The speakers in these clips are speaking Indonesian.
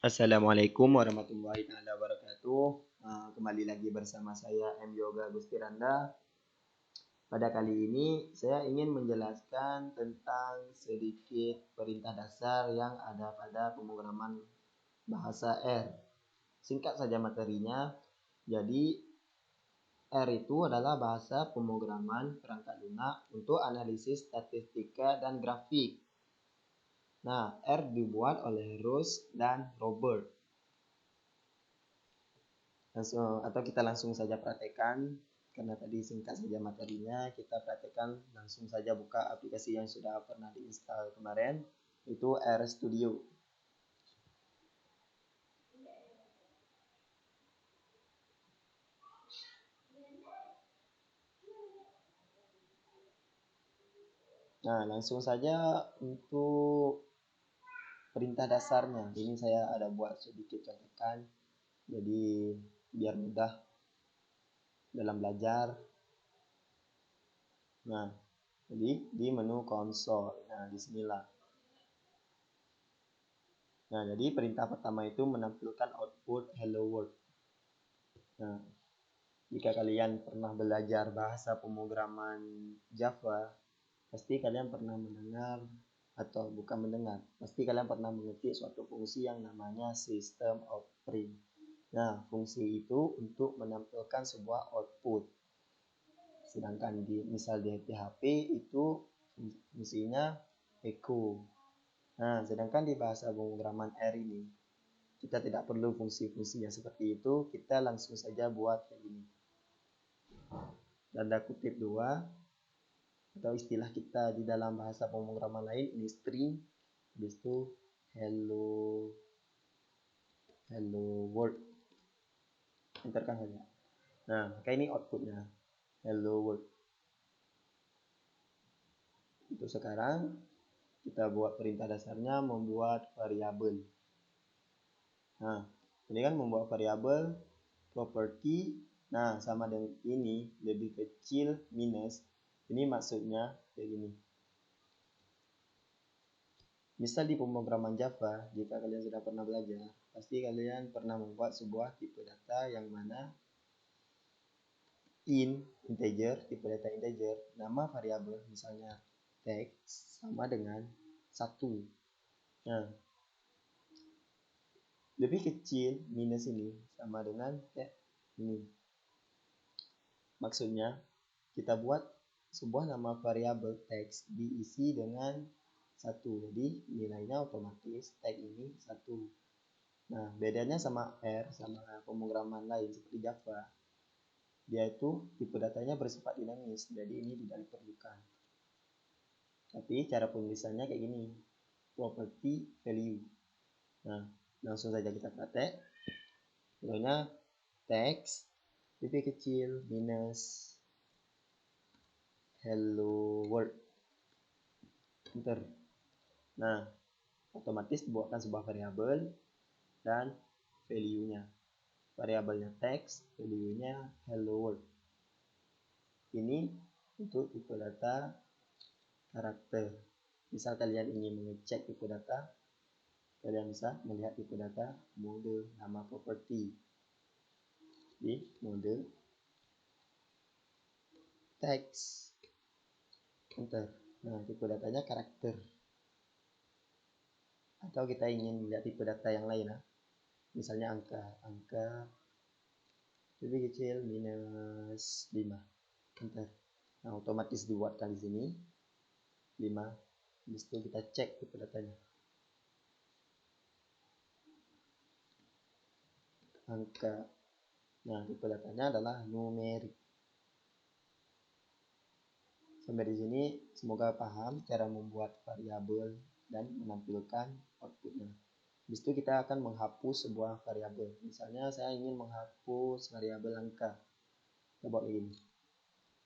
Assalamualaikum warahmatullahi wabarakatuh. Kembali lagi bersama saya M. Yoga Gusti Randa. Pada kali ini saya ingin menjelaskan tentang sedikit perintah dasar yang ada pada pemrograman bahasa R. Singkat saja materinya. Jadi R itu adalah bahasa pemrograman perangkat lunak untuk analisis statistika dan grafik. Nah, R dibuat oleh Rose dan Robert. Kita langsung saja praktekkan, karena tadi singkat saja materinya. Kita praktekkan langsung saja, buka aplikasi yang sudah pernah diinstal kemarin, itu RStudio. Nah, langsung saja untuk perintah dasarnya. Ini saya ada buat sedikit contekan, jadi biar mudah dalam belajar. Nah, jadi di menu konsol. Nah, disinilah. Nah, jadi perintah pertama itu menampilkan output hello world. Nah, jika kalian pernah belajar bahasa pemrograman Java, pasti kalian pernah mendengar, atau bukan mendengar, pasti kalian pernah mengetik suatu fungsi yang namanya system out print. Nah, fungsi itu untuk menampilkan sebuah output. Sedangkan misal di PHP itu fungsinya echo. Nah, sedangkan di bahasa pemrograman R ini kita tidak perlu fungsi-fungsi yang seperti itu. Kita langsung saja buat kayak gini. Tanda kutip 2, atau istilah kita di dalam bahasa pemrograman lain ini string, habis itu hello world, enterkan saja. Nah, maka ini outputnya hello world. Untuk sekarang kita buat perintah dasarnya membuat variabel. Nah, ini kan membuat variabel property. Nah, sama dengan ini lebih kecil minus. Ini maksudnya kayak gini. Misal di pemrograman Java, jika kalian sudah pernah belajar, pasti kalian pernah membuat sebuah tipe data yang mana integer, tipe data integer, nama variabel misalnya text sama dengan 1. Nah, lebih kecil minus ini sama dengan ini. Maksudnya kita buat sebuah nama variabel text diisi dengan 1. Jadi nilainya otomatis tag ini 1. Nah, bedanya sama R, sama pemrograman lain seperti Java, dia itu tipe datanya bersifat dinamis, jadi ini tidak diperlukan. Tapi cara penulisannya kayak gini, property value. Nah, langsung saja kita praktek. Contohnya text lebih kecil minus hello world, enter. Nah, otomatis dibuatkan sebuah variabel dan value-nya. Variabelnya text, value-nya hello world. Ini untuk tipe data karakter. Misal kalian ingin mengecek tipe data, kalian bisa melihat tipe data mode nama property di mode text, enter. Nah, tipe datanya karakter. Atau kita ingin melihat tipe data yang lain, misalnya angka lebih kecil minus 5, enter. Nah, otomatis dibuatkan di sini 5. Habis itu kita cek tipe datanya, angka. Nah, tipe datanya adalah numerik. Sampai di sini semoga paham cara membuat variabel dan menampilkan outputnya. Habis itu kita akan menghapus sebuah variabel. Misalnya saya ingin menghapus variabel angka. Kita buat begini.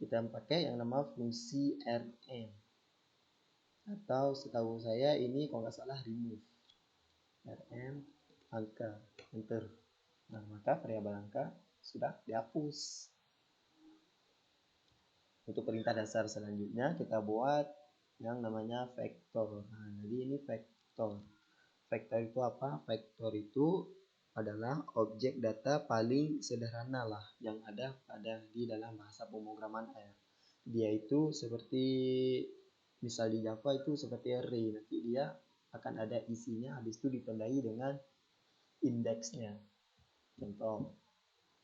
Kita pakai yang nama fungsi rm. Atau setahu saya ini kalau nggak salah remove. Rm angka, enter. Nah, maka variabel angka sudah dihapus. Untuk perintah dasar selanjutnya kita buat yang namanya vektor. Nah, jadi ini vektor. Vektor itu apa? Vektor itu adalah objek data paling sederhana lah yang ada di dalam bahasa pemrograman R. Dia itu seperti misal di Java itu seperti array, nanti dia akan ada isinya, habis itu ditandai dengan indeksnya. Contoh,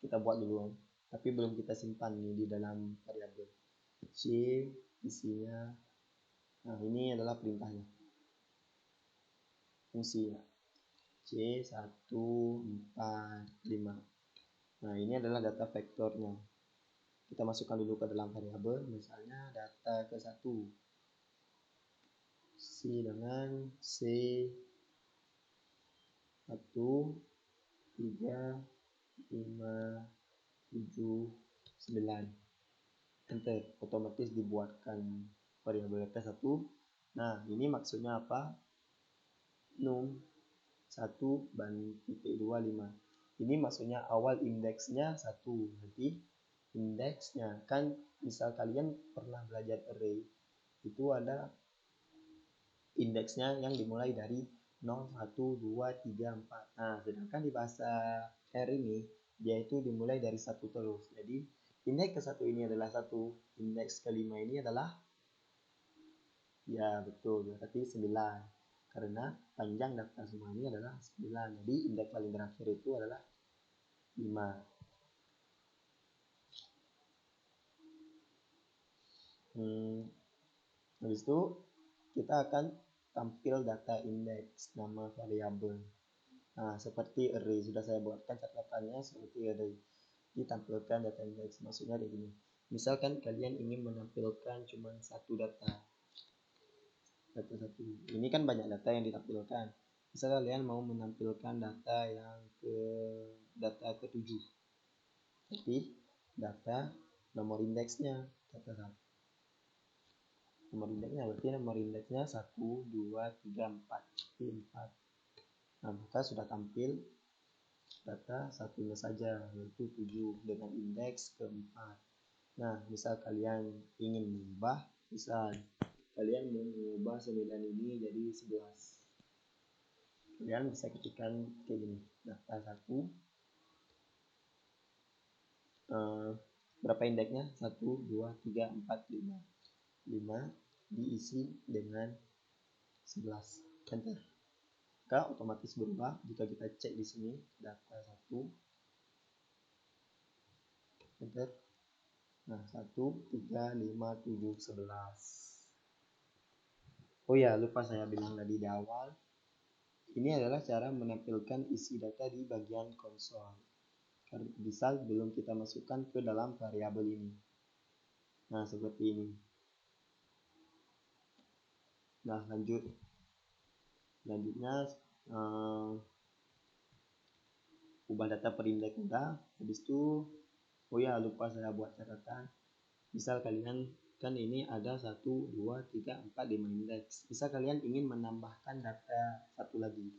kita buat dulu, tapi belum kita simpan nih di dalam variabel. C isinya, nah ini adalah perintahnya, fungsi ya. C1, 4, 5. Nah, ini adalah data vektornya. Kita masukkan dulu ke dalam variabel, misalnya data ke-1. C dengan C1, 3, 5, 7, 9. Enter, otomatis dibuatkan variabel data 1. Nah, ini maksudnya apa? Num 1 banding titik 2, 5. Ini maksudnya awal indeksnya 1. Nanti indeksnya kan misal kalian pernah belajar array, itu ada indeksnya yang dimulai dari 0, 1, 2, 3, 4. Nah, sedangkan di bahasa R ini dia itu dimulai dari 1 terus. Jadi indeks ke-1 ini adalah 1, indeks ke-5 ini adalah ya betul, berarti 9. Karena panjang data semua ini adalah 9. Jadi indeks paling terakhir itu adalah 5. Habis itu kita akan tampil data indeks, nama variabel. Nah, seperti array, sudah saya buatkan catatannya seperti array. Ditampilkan data indeks, maksudnya kayak gini. Misalkan kalian ingin menampilkan cuma satu data satu. Ini kan banyak data yang ditampilkan. Misal kalian mau menampilkan data ke-7. Jadi data nomor indeksnya data 1. Nomor indeksnya berarti nomor indeksnya 1, 2, 3, 4. 4. Nah, maka sudah tampil data satunya saja, yaitu 7 dengan indeks ke-4. Nah, misal kalian ingin mengubah, misal kalian mau mengubah 9 ini jadi 11. Kalian bisa ketikkan kayak gini, data 1, berapa indeksnya? 1, 2, 3, 4, 5. 5 diisi dengan 11. Enter. Maka otomatis berubah jika kita cek di sini data 1. Enter. Nah, 1, 3, 5, 7, 11. Oh ya, lupa saya bilang tadi di awal. Ini adalah cara menampilkan isi data di bagian konsol. Misal belum kita masukkan ke dalam variabel ini. Nah, seperti ini. Nah, lanjutnya ubah data per indeks udah. Habis itu, oh ya lupa saya buat catatan. Misal kalian kan ini ada 1, 2, 3, 4, 5 indeks. Misal kalian ingin menambahkan data satu lagi,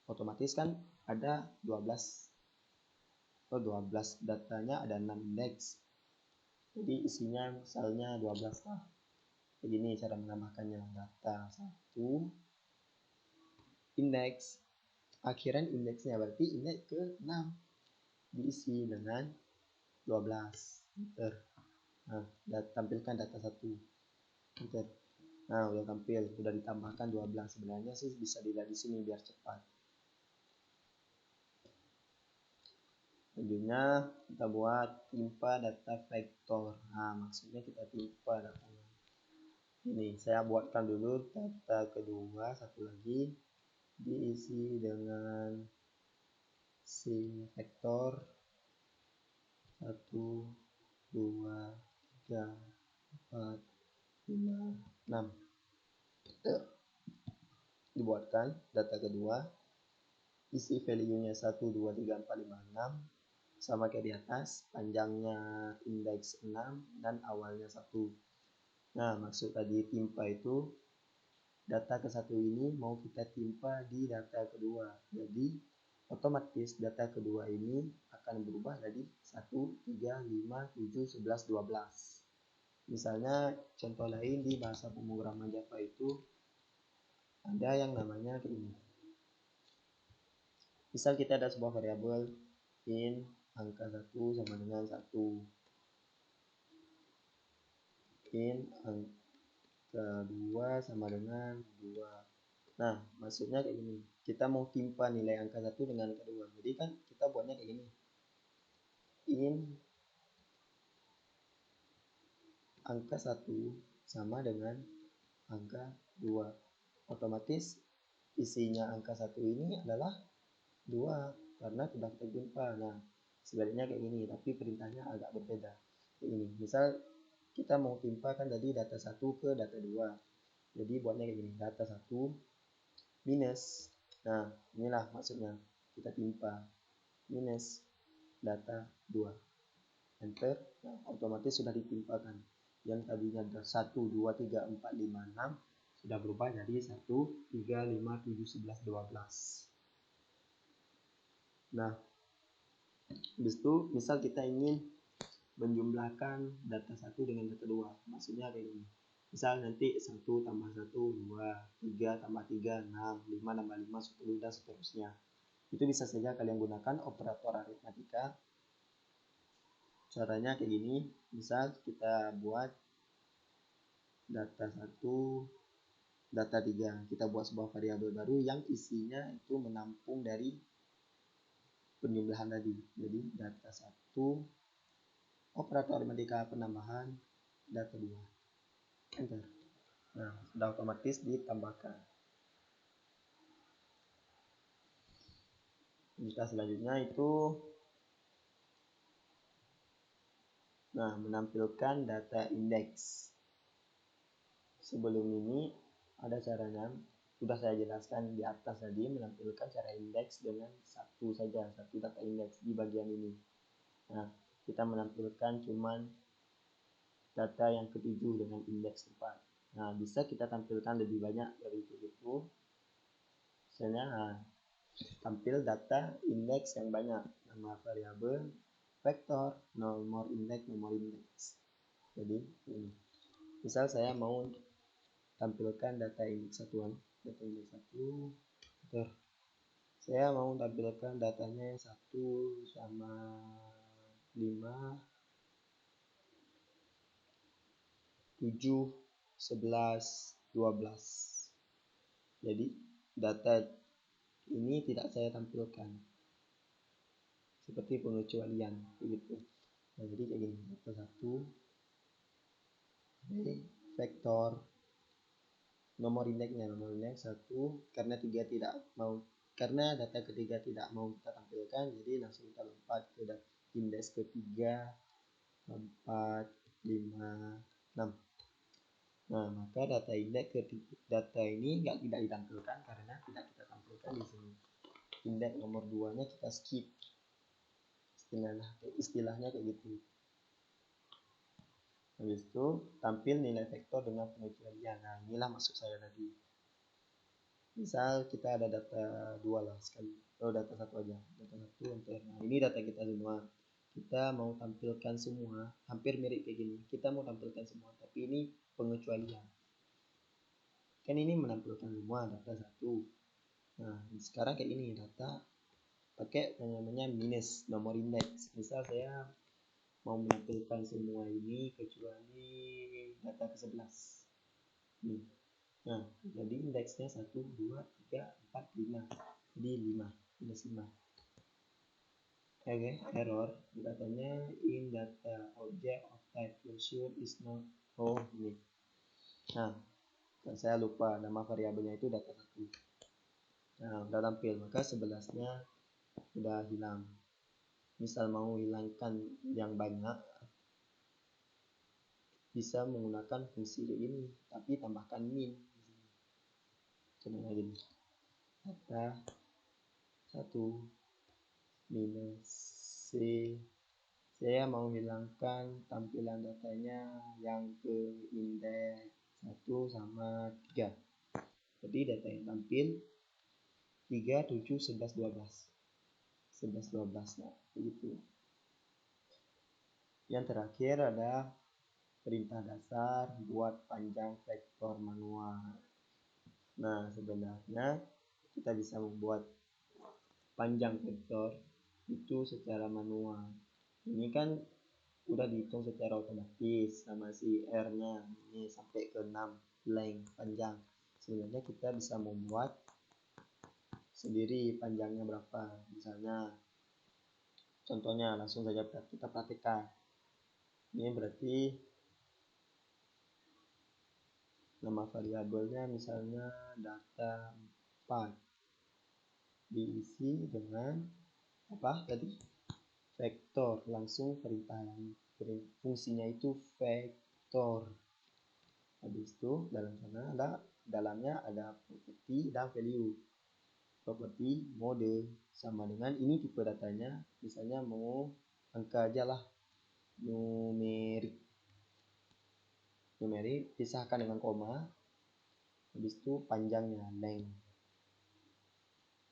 otomatis kan ada 12. 12 datanya ada 6 indeks. Jadi isinya misalnya 12 lah. Begini cara menambahkannya, data 1 indeks akhiran indeksnya berarti indeks ke-6 diisi dengan 12. Enter. Nah, tampilkan data 1. Enter. Nah, udah tampil, udah ditambahkan 12. Sebenarnya sih bisa dilihat di sini biar cepat. Selanjutnya kita buat timpa data vektor. Nah, maksudnya kita timpa datanya. Ini saya buatkan dulu data kedua, satu lagi diisi dengan C vektor 1, 2, 3, 4, 5, 6. Dibuatkan data kedua, isi value-nya 1, 2, 3, 4, 5, 6 sama kayak di atas, panjangnya indeks 6 dan awalnya 1. Nah, maksud tadi timpa itu data ke-1 ini mau kita timpa di data kedua. Jadi otomatis data kedua ini akan berubah jadi 1, 3, 5, 7, 11, 12. Misalnya contoh lain di bahasa pemrograman Java itu ada yang namanya ini. Misal kita ada sebuah variabel in angka 1 sama dengan 1, in angka 2 sama dengan 2. Nah, maksudnya kayak gini. Kita mau timpa nilai angka 1 dengan angka 2. Jadi kan kita buatnya kayak gini. In angka 1 sama dengan angka 2. Otomatis isinya angka 1 ini adalah 2 karena sudah kita timpa. Nah, sebaliknya kayak gini, tapi perintahnya agak berbeda. Kayak gini. Misal kita mau timpa kan tadi data 1 ke data 2. Jadi buatnya kayak gini. Data 1 minus. Nah, inilah maksudnya. Kita timpa minus data 2. Enter. Nah, otomatis sudah ditimpakan. Yang tadinya 1, 2, 3, 4, 5, 6 sudah berubah jadi 1, 3, 5, 7, 11, 12. Nah, habis itu misal kita ingin menjumlahkan data 1 dengan data 2. Maksudnya kayak gini. Misal nanti 1 tambah 1, 2, 3 tambah 3, 6, 5 tambah 5, 10, dan seterusnya. Itu bisa saja kalian gunakan operator aritmatika. Caranya kayak gini. Misal kita buat data 1, data 3. Kita buat sebuah variabel baru yang isinya itu menampung dari penjumlahan tadi. Jadi data 1 operator aritmatika penambahan data 2. Enter. Nah, sudah otomatis ditambahkan. Kita selanjutnya itu menampilkan data indeks. Sebelum ini ada caranya, sudah saya jelaskan di atas tadi, menampilkan cara indeks dengan satu saja, satu data indeks di bagian ini. Nah, kita menampilkan cuman data yang ketujuh dengan indeks 4. Nah, bisa kita tampilkan lebih banyak dari itu. Misalnya, tampil data indeks yang banyak, nama variabel, vektor, nomor indeks. Jadi ini. Misal saya mau tampilkan data indeks satuan, data indeks 1, saya mau tampilkan datanya 1 sama 5, 7, 11, 12. Jadi data ini tidak saya tampilkan seperti pengecualian begitu. Nah, jadi kayak gini, data 1 vektor nomor indeksnya, nomor indeks 1, karena data ketiga tidak mau kita tampilkan, jadi langsung kita lompat ke indeks ketiga, 4, 5, 6. Nah, maka data indeks data ini tidak ditampilkan karena tidak kita tampilkan di sini. Indeks nomor 2-nya kita skip. Istilahnya kayak gitu. Habis itu tampil nilai vektor dengan pengecualian. Nah, inilah maksud saya tadi. Misal kita ada data 2 lah sekali. Data 1 aja. Data 1 enter. Nah, ini data kita semua. Kita mau tampilkan semua, hampir mirip kayak gini. Kita mau tampilkan semua, tapi ini pengecualian. Kan ini menampilkan semua data 1. Nah, sekarang kayak ini data pakai namanya minus nomor indeks. Misal saya mau menampilkan semua ini kecuali data ke-11. Nah, jadi indeksnya 1, 2, 3, 4, 5. Jadi 5, minus 5. Oke, error. Katanya in data object of type closure is not ini. Nah, saya lupa nama variabelnya itu data 1. Nah, udah tampil, maka 11-nya udah hilang. Misal mau hilangkan yang banyak, bisa menggunakan fungsi ini, tapi tambahkan min. Contohnya gini, data 1 minus C. Saya mau hilangkan tampilan datanya yang ke indeks 1 sama 3. Jadi data yang tampil 3, 7, 11, 12. 11, 12. Nah, begitu. Yang terakhir ada perintah dasar buat panjang vektor manual. Nah, sebenarnya kita bisa membuat panjang vektor itu secara manual. Ini kan udah dihitung secara otomatis sama si R-nya ini sampai ke 6 length panjang. Sebenarnya kita bisa membuat sendiri panjangnya berapa. Misalnya contohnya langsung saja kita praktikkan. Ini berarti nama variabelnya misalnya data 4 diisi dengan apa tadi, vektor, langsung perintah fungsinya itu vektor. Habis itu dalamnya ada properti dan value. Properti mode sama dengan ini tipe datanya, misalnya mau angka aja lah, numerik pisahkan dengan koma. Habis itu panjangnya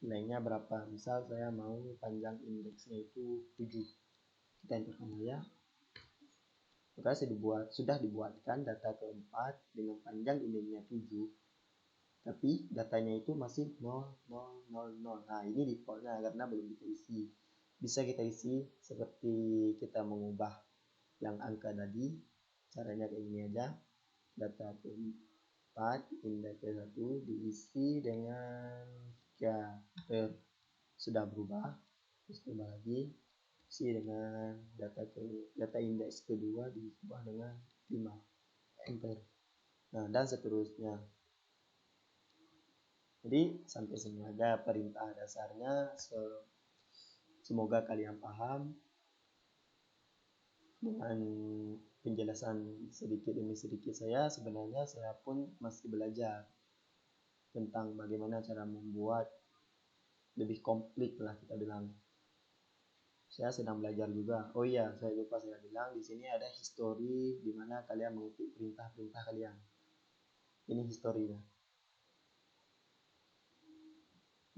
lengthnya berapa, misal saya mau panjang indeksnya itu 7, kita enterkan ya. Maka sudah dibuatkan data keempat dengan panjang indeksnya 7, tapi datanya itu masih 0000. Nah ini defaultnya karena belum kita isi. Bisa kita isi seperti kita mengubah yang angka tadi, caranya kayak gini aja. Data keempat indeks ke-1 diisi dengan sudah berubah, terus tambah lagi isi dengan data indeks kedua diubah dengan 5, enter. Nah dan seterusnya. Jadi sampai sini aja perintah dasarnya. Semoga kalian paham dengan penjelasan sedikit demi sedikit saya. Sebenarnya saya pun masih belajar tentang bagaimana cara membuat lebih komplit lah kita bilang. Saya sedang belajar juga. Oh iya, saya lupa saya bilang di sini ada history di mana kalian mengetik perintah-perintah kalian. Ini historinya.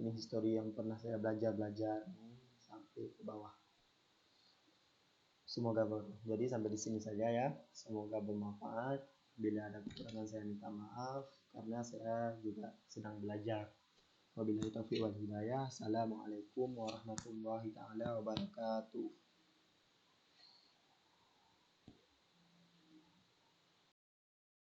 Ini history yang pernah saya belajar sampai ke bawah. Semoga jadi sampai di sini saja ya. Semoga bermanfaat. Bila ada kekurangan saya minta maaf karena saya juga sedang belajar. Wabillahi taufiq wal hidayah. Assalamualaikum warahmatullahi taala wabarakatuh.